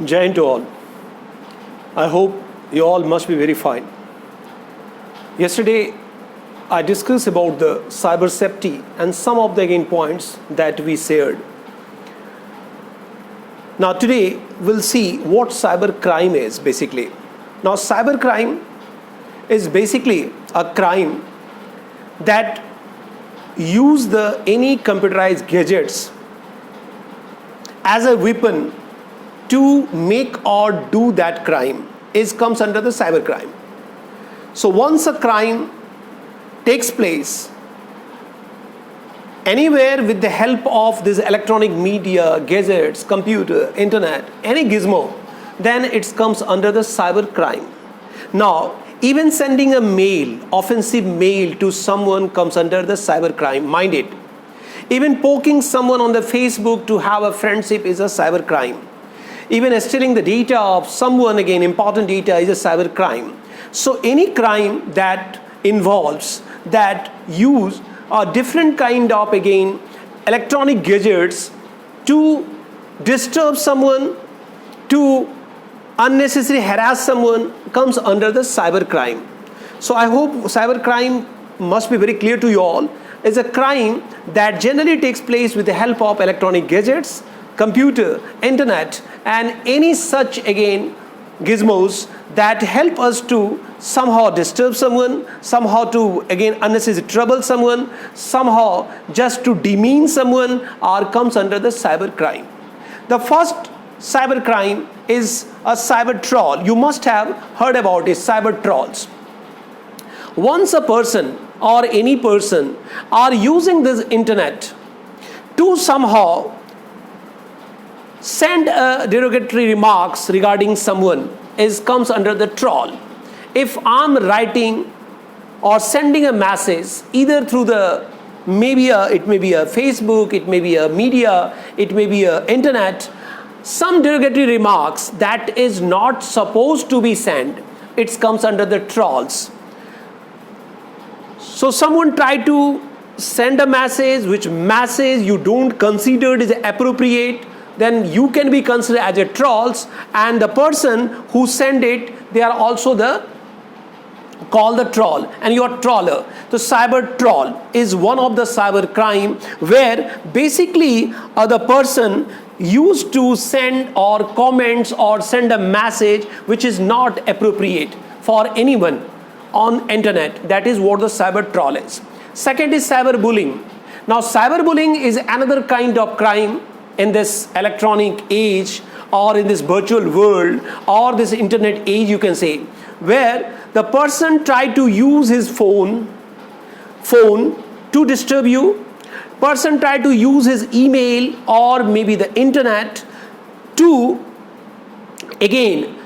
Jai to all. I hope you all must be very fine. Yesterday, I discussed about the cyber safety and some of the again points that we shared. Now today, we'll see what cyber crime is basically. Now cyber crime is basically a crime that use any computerized gadgets as a weapon to make or do that crime comes under the cyber crime. So once a crime takes place anywhere with the help of this electronic media, gadgets, computer, internet, any gizmo, then it comes under the cyber crime. Now, even sending a mail, offensive mail to someone comes under the cyber crime, mind it. Even poking someone on the Facebook to have a friendship is a cyber crime. Even stealing the data of someone, again, important data is a cyber crime. So any crime that involves, that use a different kind of, again, electronic gadgets to disturb someone, to unnecessarily harass someone comes under the cyber crime. So I hope cyber crime must be very clear to you all. Is a crime that generally takes place with the help of electronic gadgets, computer, internet, and any such, again, gizmos that help us to somehow disturb someone, somehow to, again, unnecessarily trouble someone, somehow just to demean someone, or comes under the cyber crime. The first cyber crime is a cyber troll. You must have heard about it, cyber trolls. Once a person or any person are using this internet to somehow send derogatory remarks regarding someone comes under the troll. If I'm writing or sending a message either through it may be a Facebook, it may be a media, it may be a internet, some derogatory remarks that is not supposed to be sent, it comes under the trolls. So someone tried to send a message which message you don't consider is appropriate, then you can be considered as a trolls, and the person who send it, they are also called the troll, and you are troller. So cyber troll is one of the cyber crime where basically the person used to send or comments or send a message which is not appropriate for anyone on internet. That is what the cyber troll is. Second is cyberbullying. Now cyberbullying is another kind of crime in this electronic age or in this virtual world or this internet age, you can say, where the person tried to use his phone to disturb you. Person tried to use his email or maybe the internet to, again,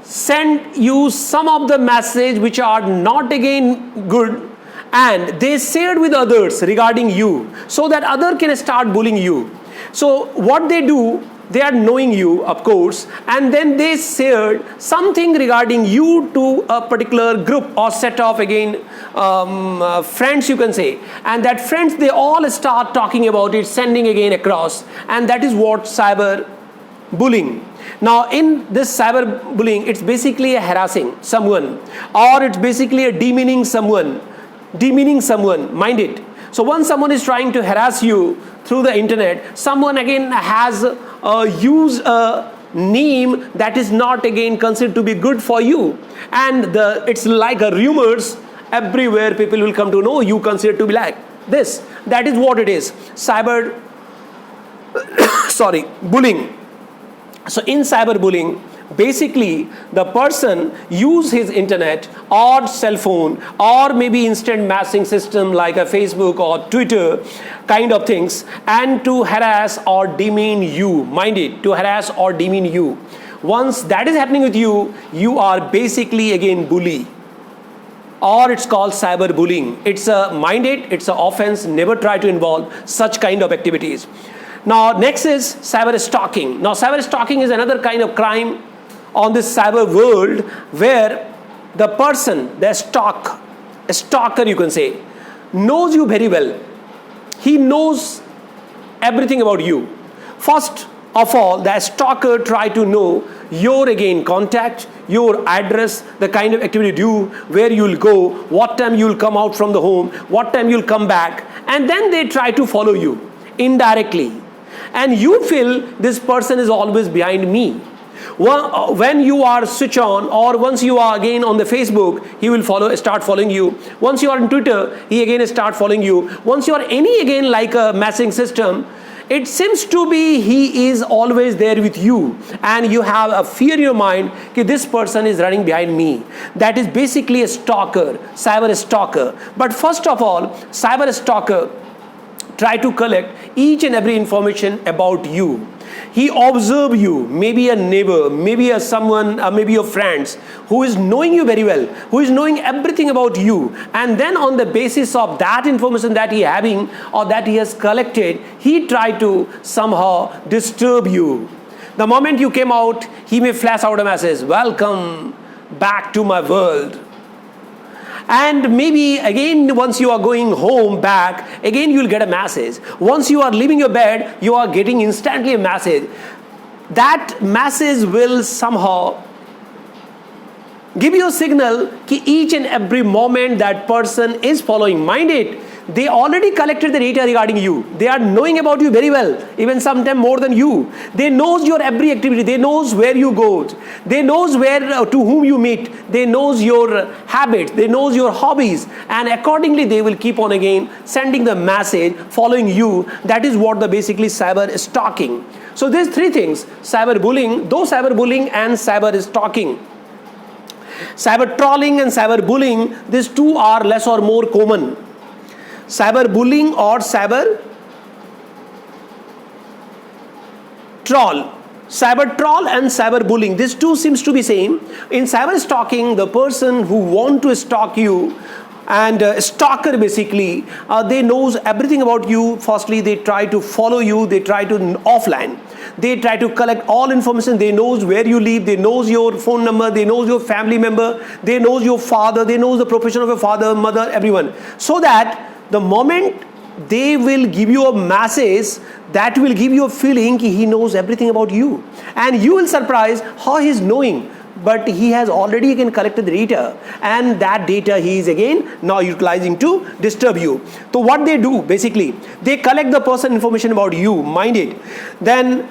send you some of the message which are not, again, good, and they shared with others regarding you so that other can start bullying you. So what they do, they are knowing you, of course, and then they shared something regarding you to a particular group or set of, again, friends, you can say, and that friends, they all start talking about it, sending again across, and that is what cyber bullying. Now in this cyber bullying, it's basically a harassing someone, or it's basically a demeaning someone, mind it. So once someone is trying to harass you through the internet, someone again has used a name that is not, again, considered to be good for you, and it's like a rumors everywhere. People will come to know you consider to be like this. That is what it is, cyber bullying. So in cyberbullying, basically the person use his internet or cell phone or maybe instant messaging system like a Facebook or Twitter kind of things, and to harass or demean you, mind it, to harass or demean you. Once that is happening with you, you are basically, again, bully, or it's called cyberbullying. It's it's an offense. Never try to involve such kind of activities. Now next is cyber stalking. Now cyber stalking is another kind of crime on this cyber world where the person, the stalker, you can say, knows you very well. He knows everything about you. First, of all, the stalker try to know your again contact, your address, the kind of activity you do, where you'll go, what time you'll come out from the home, what time you'll come back, and then they try to follow you indirectly. And you feel this person is always behind me. When you are switch on, or once you are again on the Facebook, he will start following you. Once you are on Twitter, he again start following you. Once you are any again like a messaging system, it seems to be he is always there with you, and you have a fear in your mind that this person is running behind me. That is basically a stalker, cyber stalker. But first of all, cyber stalker try to collect each and every information about you. He observe you, maybe a neighbor, maybe a someone, maybe your friends, who is knowing you very well, who is knowing everything about you, and then on the basis of that information that he having or that he has collected, he try to somehow disturb you. The moment you came out, he may flash out a message, welcome back to my world. And maybe again, once you are going home back, again you'll get a message. Once you are leaving your bed, you are getting instantly a message. That message will somehow give you a signal that each and every moment that person is following. Mind it, they already collected the data regarding you. They are knowing about you very well, even sometimes more than you. They knows your every activity. They knows where you go. They knows where to whom you meet. They knows your habits. They knows your hobbies, and accordingly they will keep on again sending the message, following you. That is what the basically cyber stalking. So these three things: cyberbullying, and cyber stalking. Cyber trolling and cyberbullying, these two are less or more common. Cyberbullying or cyber troll. Cyber troll and cyberbullying, these two seems to be same. In cyber stalking, the person who want to stalk you, and stalker basically, they knows everything about you. Firstly, they try to follow you, they try to offline. They try to collect all information. They knows where you live, they knows your phone number, they knows your family member, they knows your father, they knows the profession of your father, mother, everyone. So that the moment they will give you a message, that will give you a feeling that he knows everything about you. And you will surprise how he is knowing. But he has already again collected the data, and that data he is again now utilizing to disturb you. So what they do basically, they collect the person information about you, mind it. Then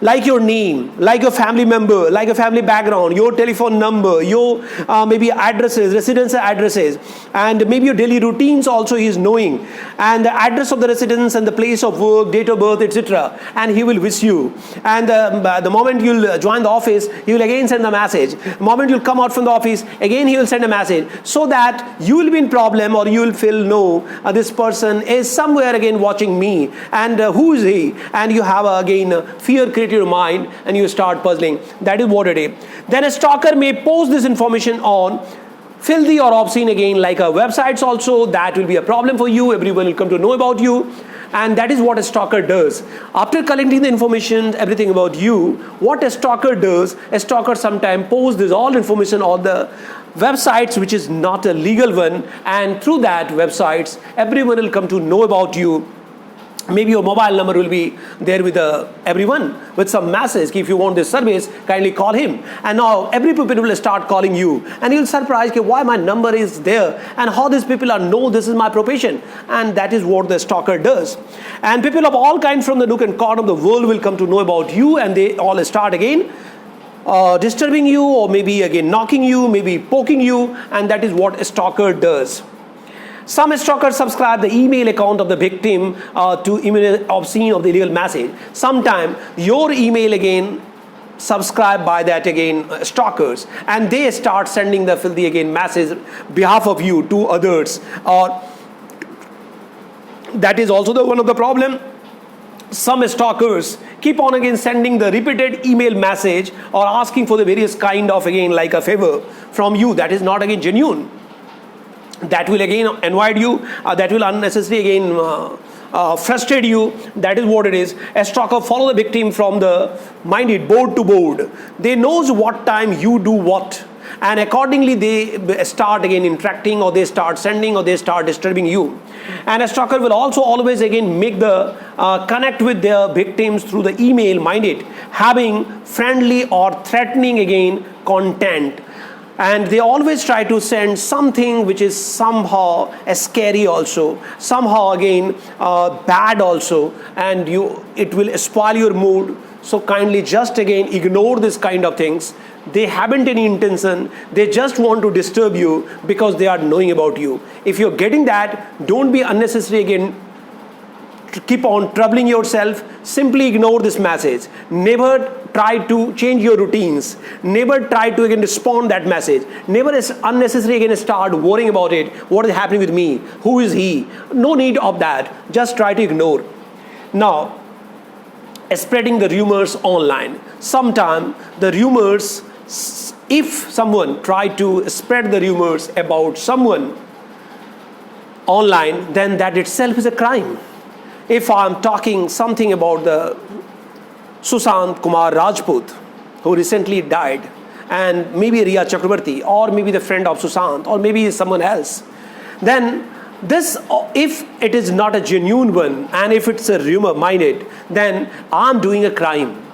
like your name, like your family member, like your family background, your telephone number, your maybe addresses, residence addresses, and maybe your daily routines also he is knowing, and the address of the residence and the place of work, date of birth, etc. And he will wish you. And the moment you'll join the office, he will again send a message. The moment you'll come out from the office, again he will send a message, so that you will be in problem, or you will feel no, this person is somewhere again watching me, and who is he? And you have again fear created your mind, and you start puzzling. That is what it is. Then a stalker may post this information on filthy or obscene again like websites also. That will be a problem for you. Everyone will come to know about you. And that is what a stalker does. After collecting the information, everything about you, what a stalker does, a stalker sometimes posts this all information on the websites which is not a legal one, and through that websites everyone will come to know about you. Maybe your mobile number will be there with everyone with some message. If you want this service, kindly call him. And now every people will start calling you, and you'll surprise why my number is there, and how these people are know this is my profession. And that is what the stalker does. And people of all kinds from the nook and corner of the world will come to know about you, and they all start again disturbing you, or maybe again knocking you, maybe poking you, and that is what a stalker does. Some stalkers subscribe the email account of the victim to email obscene of the illegal message. Sometimes your email again subscribed by that again stalkers, and they start sending the filthy again message behalf of you to others. Or that is also the one of the problem. Some stalkers keep on again sending the repeated email message or asking for the various kind of again like a favor from you. That is not again genuine. That will again annoy you, that will unnecessarily again frustrate you. That is what it is. A stalker follow the victim from the mind it board to board. They knows what time you do what, and accordingly they start again interacting, or they start sending, or they start disturbing you. And a stalker will also always again make the connect with their victims through the email, mind it, having friendly or threatening again content. And they always try to send something which is somehow scary also, somehow again bad also, and it will spoil your mood. So kindly just again ignore this kind of things. They haven't any intention, they just want to disturb you because they are knowing about you. If you're getting that, don't be unnecessary again to keep on troubling yourself. Simply ignore this message. Never try to change your routines. Never try to again respond that message. Never unnecessarily again start worrying about it. What is happening with me? Who is he? No need of that. Just try to ignore. Now, spreading the rumors online. Sometimes the rumors, if someone try to spread the rumors about someone online, then that itself is a crime. If I'm talking something about the Sushant Kumar Rajput, who recently died, and maybe Riya Chakrabarti, or maybe the friend of Sushant, or maybe someone else, then this, if it is not a genuine one, and if it's a rumor, mind it, then I'm doing a crime.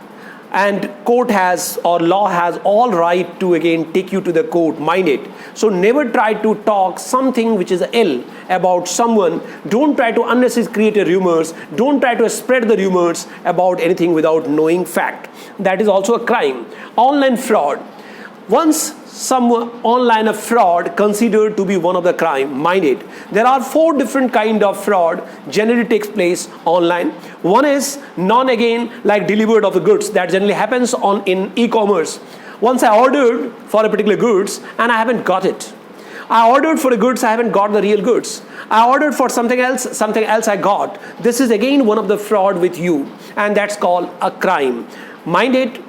And court has, or law has, all right to again take you to the court, mind it. So never try to talk something which is ill about someone. Don't try to unnecessarily create rumors. Don't try to spread the rumors about anything without knowing fact. That is also a crime. Online fraud. Once some online fraud considered to be one of the crime, mind it. There are 4 different kind of fraud generally takes place online. One is again like delivered of the goods. That generally happens in e-commerce. Once I ordered for a particular goods and I haven't got it. I ordered for the goods, I haven't got the real goods. I ordered for something else I got. This is again one of the fraud with you, and that's called a crime. Mind it.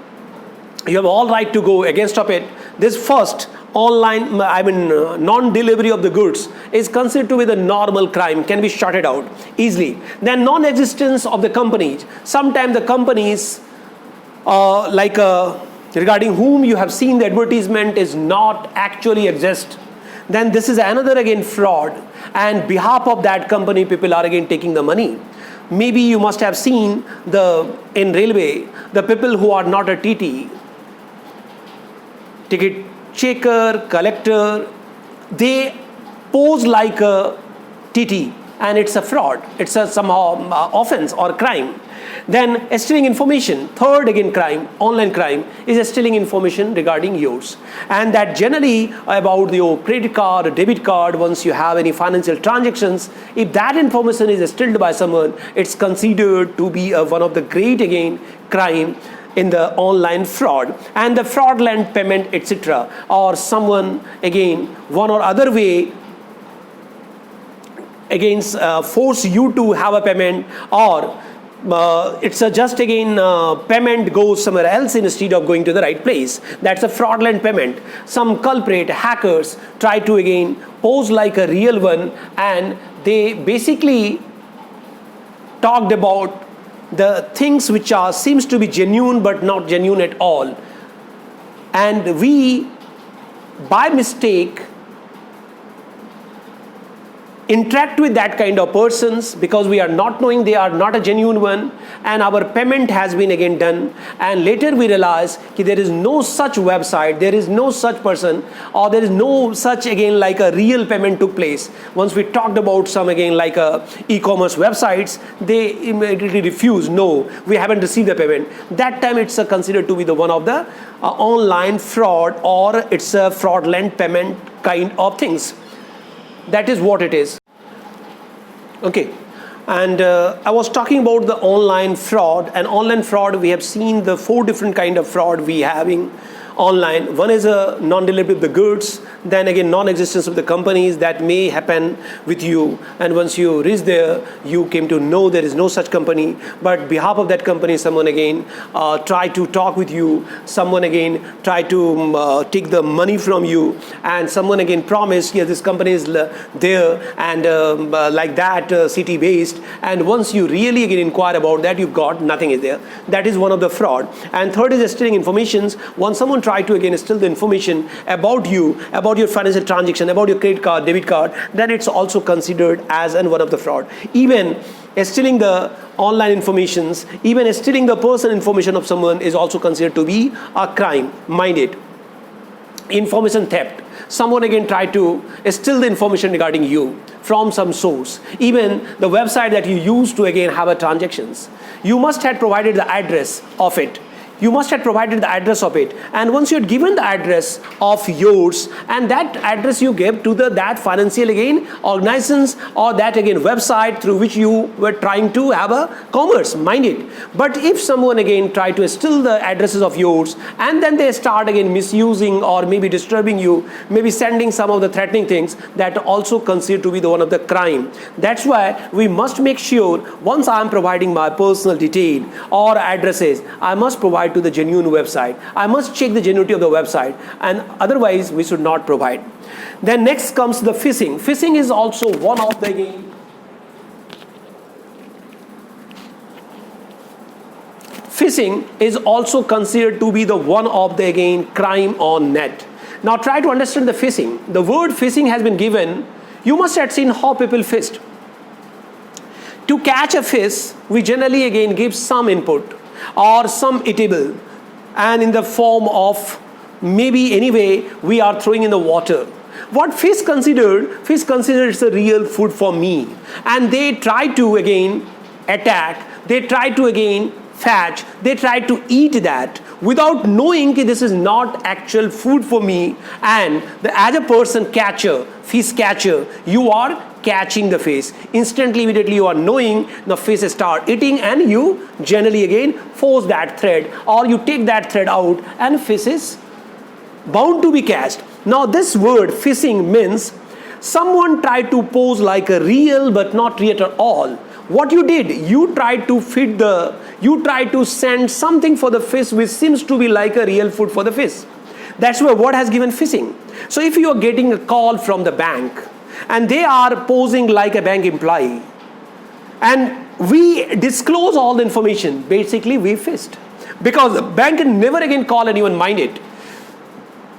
You have all right to go against of it. This first online, non-delivery of the goods is considered to be the normal crime, can be shutted out easily. Then non-existence of the companies. Sometimes the companies regarding whom you have seen the advertisement is not actually exist. Then this is another again fraud, and behalf of that company people are again taking the money. Maybe you must have seen in railway, the people who are not a TT, ticket checker, collector, they pose like a TT, and it's a fraud. It's a somehow offense or crime. Then stealing information. Third again crime, online crime, is stealing information regarding yours. And that generally about your credit card or debit card, once you have any financial transactions, if that information is stolen by someone, it's considered to be one of the great again crime in the online fraud. And the fraudulent payment, etc., or someone again one or other way against force you to have a payment, or it's just again payment goes somewhere else instead of going to the right place. That's a fraudulent payment. Some culprit hackers try to again pose like a real one, and they basically talked about the things which seems to be genuine but not genuine at all. And we, by mistake, interact with that kind of persons because we are not knowing they are not a genuine one, and our payment has been again done, and later we realize that there is no such website, there is no such person, or there is no such again like a real payment took place. Once we talked about some again like e-commerce websites, they immediately refuse, no, we haven't received the payment. That time it's considered to be the one of the online fraud, or it's a fraudulent payment kind of things. That is what it is. Okay. And I was talking about the online fraud. And online fraud, we have seen the 4 different kind of fraud we having online. One is a non-delivery of the goods, then again non-existence of the companies that may happen with you, and once you reach there you came to know there is no such company, but behalf of that company someone again try to talk with you, someone again try to take the money from you, and someone again promised, yes, this company is there and like that city based, and once you really again inquire about that, you got nothing is there. That is one of the fraud. And third is stealing informations. Once someone try to again steal the information about you, about your financial transaction, about your credit card, debit card, then it's also considered as one of the fraud. Even stealing the online informations, even stealing the personal information of someone is also considered to be a crime. Mind it. Information theft. Someone again tried to steal the information regarding you from some source. Even the website that you use to again have a transactions. You must have provided the address of it. You must have provided the address of it, and once you had given the address of yours, and that address you gave to that financial again organizations or that again website through which you were trying to have a commerce, mind it. But if someone again try to steal the addresses of yours, and then they start again misusing or maybe disturbing you, maybe sending some of the threatening things, that also considered to be the one of the crime. That's why we must make sure once I am providing my personal detail or addresses, I must provide to the genuine website. I must check the genuinity of the website, and otherwise we should not provide. Then next comes the phishing. Phishing is also one of the again phishing is also considered to be the one of the again crime on net. Now try to understand the phishing. The word phishing has been given. You must have seen how people fished. To catch a fish, we generally again give some input or some eatable, and in the form of maybe anyway we are throwing in the water. What fish considered it's a real food for me, and they try to again attack, they try to again fetch, they try to eat that without knowing that this is not actual food for me. And as a person catcher, fish catcher, you are catching the fish. Instantly, immediately you are knowing the fish start eating, and you generally again force that thread, or you take that thread out, and fish is bound to be catched. Now this word phishing means someone tried to pose like a real but not real at all. What you did, you tried to send something for the fish which seems to be like a real food for the fish. That's why what has given phishing. So if you are getting a call from the bank, and they are posing like a bank employee, and we disclose all the information, basically we fished. Because the bank can never again call anyone, mind it.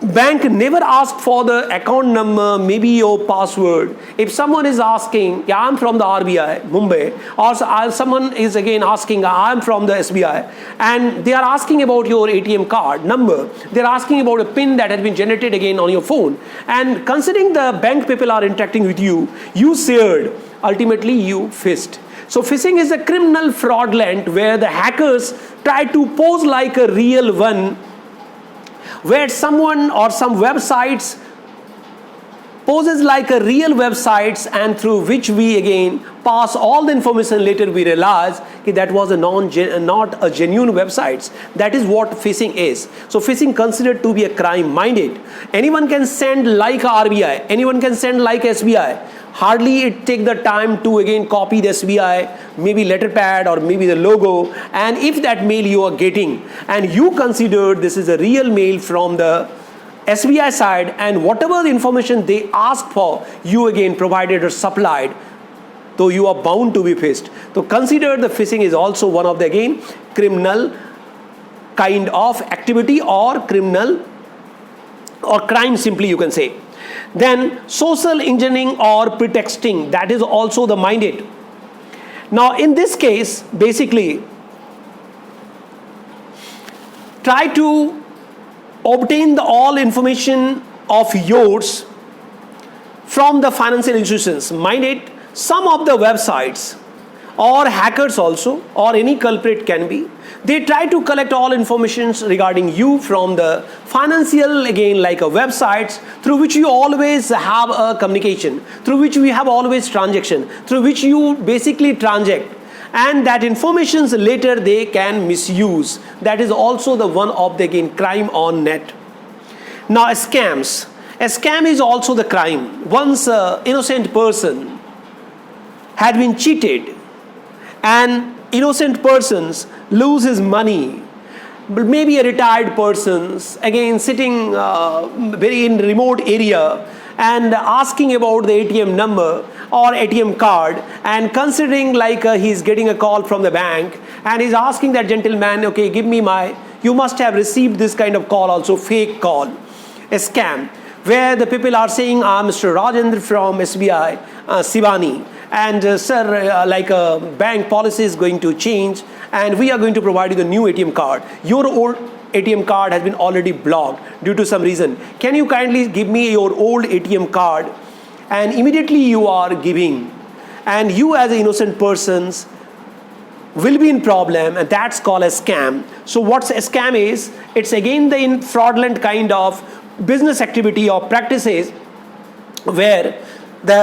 Bank never ask for the account number, maybe your password. If someone is asking, yeah, I'm from the RBI, Mumbai, or someone is again asking, I'm from the SBI, and they are asking about your ATM card number, they're asking about a PIN that has been generated again on your phone, and considering the bank people are interacting with you, you shared, ultimately you fished. So phishing is a criminal fraudulent where the hackers try to pose like a real one, where someone or some websites poses like a real websites, and through which we again pass all the information. Later we realize that was not a genuine websites. That is what phishing is. So phishing considered to be a crime. Mind it. Anyone can send like RBI, anyone can send like SBI. Hardly it take the time to again copy the SBI, maybe letterpad or maybe the logo, and if that mail you are getting and you consider this is a real mail from the SBI side, and whatever the information they asked for, you again provided or supplied, though you are bound to be fished. So consider the phishing is also one of the again criminal kind of activity, or criminal or crime simply you can say. Then social engineering or pretexting, that is also the mind it. Now in this case, basically try to obtain all information of yours from the financial institutions. Mind it, some of the websites or hackers also, or any culprit can be, they try to collect all information regarding you from the financial again like a websites through which you always have a communication, through which we have always transaction, through which you basically transact, and that informations later they can misuse. That is also the one of the again crime on net. Now scams. A scam is also the crime. Once an innocent person had been cheated, and innocent persons lose his money, but maybe a retired persons again sitting very in remote area and asking about the ATM number or ATM card, and considering like he's getting a call from the bank, and he's asking that gentleman, okay, give me you must have received this kind of call also, fake call, a scam, where the people are saying, Mr. Rajendra from SBI, Sivani, and sir, like a bank policy is going to change, and we are going to provide you the new ATM card. Your old ATM card has been already blocked due to some reason. Can you kindly give me your old ATM card? And immediately you are giving, and you as an innocent persons will be in problem, and that's called a scam. So what's a scam is, it's again the fraudulent kind of business activity or practices where the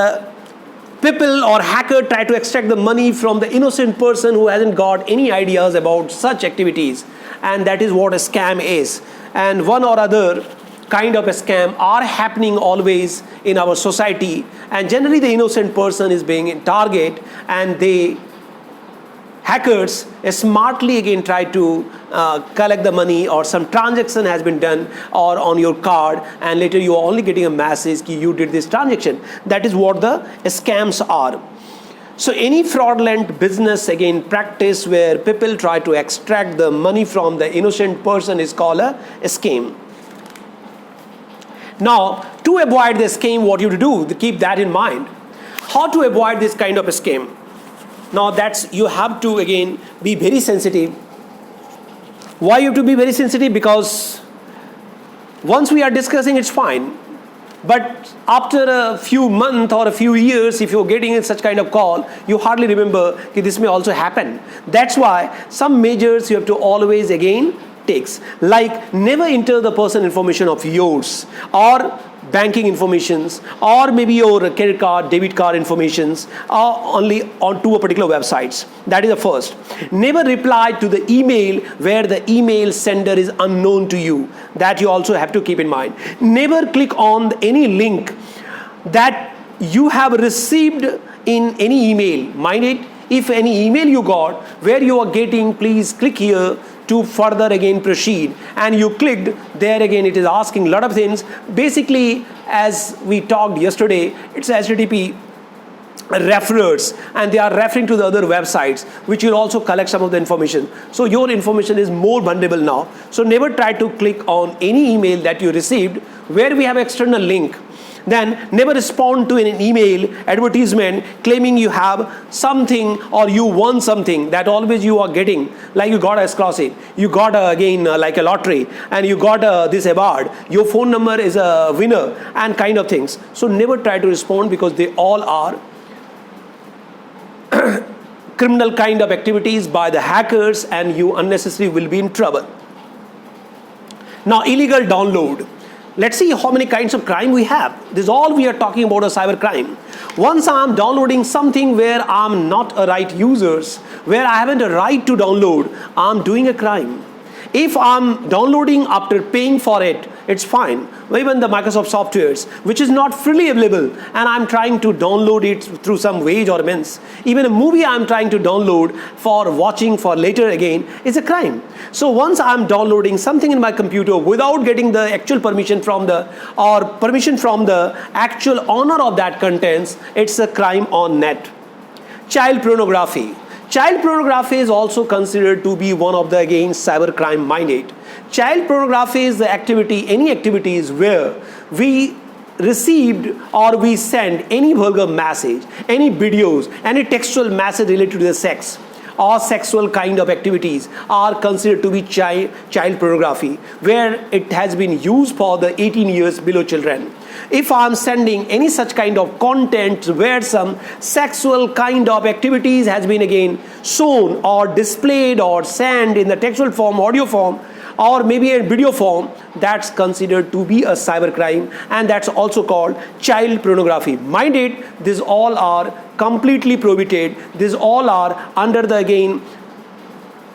people or hacker try to extract the money from the innocent person who hasn't got any ideas about such activities, and that is what a scam is. And one or other kind of a scam are happening always in our society, and generally the innocent person is being in target, and they hackers smartly again try to collect the money, or some transaction has been done or on your card, and later you are only getting a message that you did this transaction. That is what the scams are. So any fraudulent business again practice where people try to extract the money from the innocent person is called a scam. Now, to avoid the scam, what you have to do, keep that in mind. How to avoid this kind of a scam? Now that's, you have to again be very sensitive. Why you have to be very sensitive? Because once we are discussing, it's fine. But after a few months or a few years, if you're getting such kind of call, you hardly remember that this may also happen. That's why some measures you have to always again takes, like never enter the personal information of yours, or banking informations, or maybe your credit card, debit card informations, only onto a particular websites. That is the first. Never reply to the email where the email sender is unknown to you. That you also have to keep in mind. Never click on any link that you have received in any email. Mind it, if any email you got where you are getting, please click here to further again proceed, and you clicked there, again it is asking a lot of things. Basically, as we talked yesterday, it's HTTP referrers, and they are referring to the other websites which will also collect some of the information. So your information is more vulnerable now. So never try to click on any email that you received where we have external link. Then never respond to an email advertisement claiming you have something or you won something that always you are getting, like you got a scholarship, you got like a lottery, and you got this award, your phone number is a winner, and kind of things. So never try to respond, because they all are criminal kind of activities by the hackers, and you unnecessarily will be in trouble. Now, illegal download. Let's see how many kinds of crime we have. This is all we are talking about, a cyber crime. Once I'm downloading something where I'm not a right user, where I haven't a right to download, I'm doing a crime. If I'm downloading after paying for it, it's fine. Even the Microsoft softwares, which is not freely available, and I'm trying to download it through some wage or means. Even a movie I'm trying to download for watching for later again is a crime. So once I'm downloading something in my computer without getting the actual permission from the actual owner of that contents, it's a crime on net. Child pornography. Child pornography is also considered to be one of the again cyber crime minded. Child pornography is the activity, any activities where we received or we send any vulgar message, any videos, any textual message related to the sex or sexual kind of activities are considered to be child pornography, where it has been used for the 18 years below children. If I'm sending any such kind of content where some sexual kind of activities has been again shown or displayed or sent in the textual form, audio form, or maybe in video form, that's considered to be a cybercrime, and that's also called child pornography. Mind it, these all are completely prohibited. These all are under the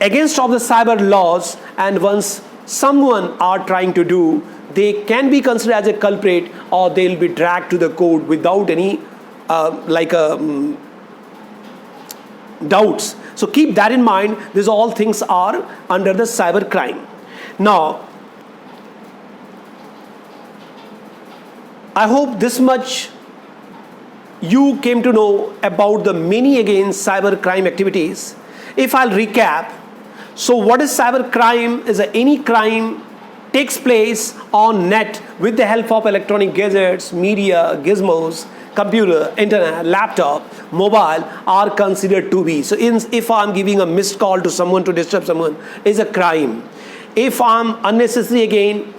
against of the cyber laws, and once someone are trying to do, they can be considered as a culprit, or they'll be dragged to the court without any doubts. So keep that in mind. These all things are under the cyber crime. Now, I hope this much you came to know about the many again cyber crime activities. If I'll recap, So what is cyber crime? Is any crime takes place on net with the help of electronic gadgets, media, gizmos, computer, internet, laptop, mobile are considered to be. So if I'm giving a missed call to someone to disturb someone, is a crime. If I'm unnecessary again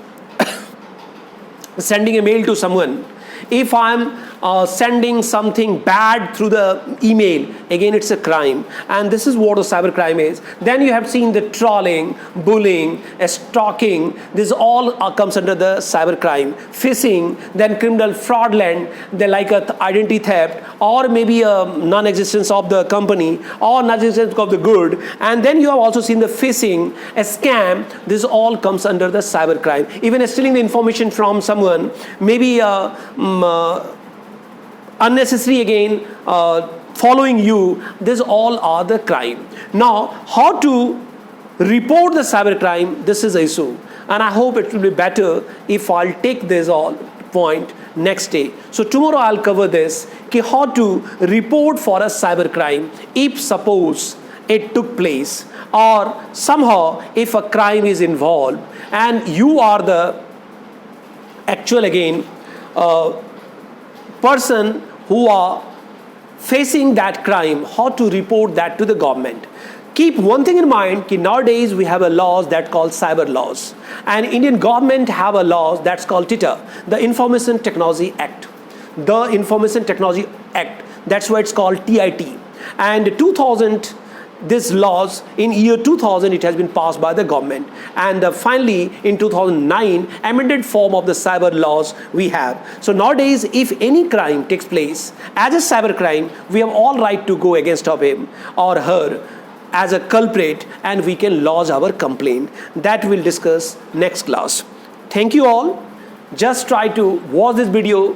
sending a mail to someone, if I'm sending something bad through the email, again it's a crime. And this is what a cyber crime is. Then you have seen the trolling, bullying, stalking. This all comes under the cyber crime. Phishing, then criminal fraudulent, then like a identity theft, or maybe a non-existence of the company, or non-existence of the good. And then you have also seen the phishing, a scam. This all comes under the cyber crime. Even stealing the information from someone, maybe unnecessary again following you, these all are the crime. Now, how to report the cyber crime, this is the issue. And I hope it will be better if I'll take this all point next day. So tomorrow I'll cover this, how to report for a cyber crime if suppose it took place, or somehow if a crime is involved and you are the actual again person who are facing that crime, how to report that to the government. Keep one thing in mind, that nowadays we have a laws that called cyber laws, and Indian government have a laws that's called TITA, the Information Technology Act. The Information Technology Act, that's why it's called TIT. And 2000, this laws in year 2000 it has been passed by the government, and finally in 2009 amended form of the cyber laws we have. So nowadays if any crime takes place as a cyber crime, we have all right to go against of him or her as a culprit, and we can lodge our complaint. That we'll discuss next class. Thank you all. Just try to watch this video.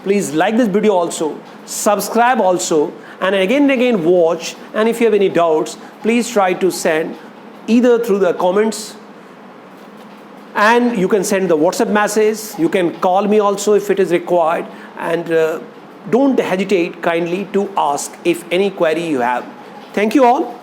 Please like this video also, subscribe also, and again watch. And if you have any doubts, please try to send either through the comments, and you can send the WhatsApp message. You can call me also if it is required, and don't hesitate kindly to ask if any query you have. Thank you all.